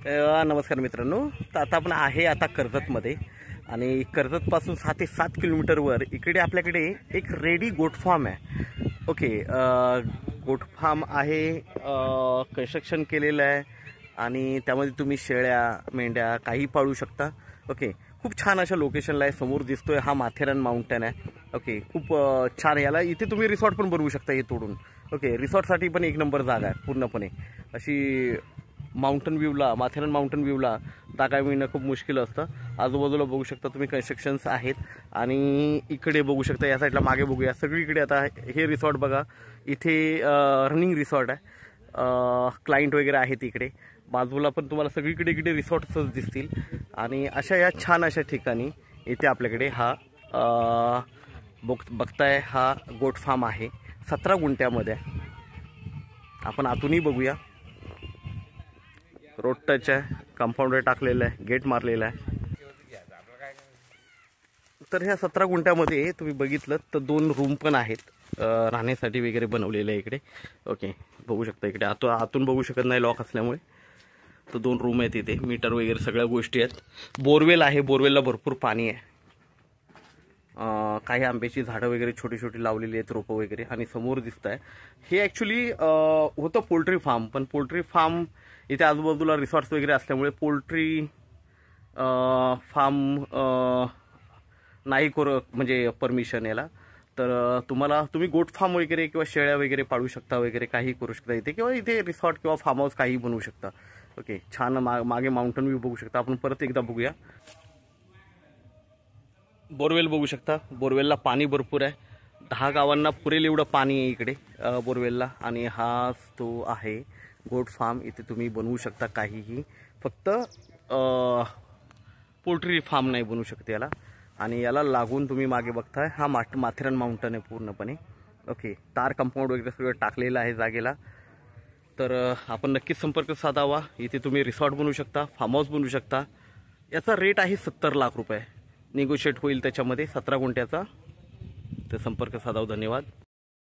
नमस्कार मित्रांनो. तर आता आपण आहे कर्जतमध्ये आणि कर्जतपासून 6 ते 7 किलोमीटरवर इकडे आपल्याकडे एक रेडी गोट फार्म आहे. ओके, गोट फार्म आहे, कन्स्ट्रक्शन केलेलं आहे आणि त्यामध्ये तुम्ही शेळ्या मेंढ्या काही पाळू शकता. ओके, खूप छान अशा लोकेशनला आहे. समोर दिसतोय हा माथेरान माउंटन आहे. ओके, खूप छान. याला इथे तुम्ही रिसॉर्ट पण बनवू शकता हे तोडून. ओके, रिसॉर्टसाठी पण एक नंबर जागा आहे. पूर्णपणे अशी माउंटन व्ह्यूला, माथेरान माउंटन व्ह्यूला जागा मिळणं खूप मुश्किल असतं. आजूबाजूला बघू शकता तुम्ही कन्स्ट्रक्शन्स आहेत आणि इकडे बघू शकता, या साईडला मागे बघूया, सगळीकडे आता हे रिसॉर्ट बघा. इथे रनिंग रिसॉर्ट आहे, क्लायंट वगैरे आहेत इकडे. बाजूला पण तुम्हाला सगळीकडे इकडे रिसॉर्ट्सच दिसतील आणि अशा या छान अशा ठिकाणी इथे आपल्याकडे हा बघताय हा गोट फार्म आहे. 17 गुंठ्यामध्ये. आपण आतूनही बघूया. रोड टच आहे, कंपाऊंडर टाकलेलं आहे, गेट मारलेलं आहे. तर ह्या 17 गुंठ्यामध्ये तुम्ही बघितलं तर 2 रूम पण आहेत राहण्यासाठी वगैरे बनवलेले आहे इकडे. ओके, बघू शकता इकडे आतून बघू शकत नाही लॉक असल्यामुळे. तर 2 रूम आहेत इथे, मीटर वगैरे सगळ्या गोष्टी आहेत. बोरवेल आहे, बोरवेलला भरपूर पाणी आहे. काही आंब्याची झाडं वगैरे छोटी छोटी लावलेली आहेत, रोपं वगैरे. आणि समोर दिसत आहे हे ॲक्च्युली होतं पोल्ट्री फार्म, पण पोल्ट्री फार्म इथे आजूबाजूला रिसॉर्ट्स वगैरे असल्यामुळे पोल्ट्री फार्म नाही म्हणजे परमिशन याला. तर तुम्ही गोट फार्म वगैरे किंवा शेळ्या वगैरे पाळू शकता वगैरे, काही करू शकता इथे, किंवा इथे रिसॉर्ट किंवा फार्म हाऊस काही बनवू शकता. ओके, छान. मागे माउंटन व्ह्यू बघू शकता. आपण परत एकदा बघूया. बोरवेल बघू शकता, बोरवेलला पाणी भरपूर आहे. 10 गावांना पुरेल एवढं पाणी आहे इकडे बोरवेलला. आणि हा तो आहे गोट फार्म. इथे तुम्ही बनवू शकता काहीही, फक्त पोल्ट्री फार्म नाही बनवू शकते याला. आणि याला लागून तुम्ही मागे बघताय हा माथेरान माउंटन आहे पूर्णपणे. ओके, तार कंपाऊंड वगैरे सगळं टाकलेलं आहे जागेला. तर आपण नक्कीच संपर्क साधावा. इथे तुम्ही रिसॉर्ट बनवू शकता, फार्म हाऊस बनवू शकता. याचा रेट आहे 70 लाख रुपये. निगोशिएट होईल त्याच्यामध्ये 17 गुंठ्याचा. तर संपर्क साधावा. धन्यवाद.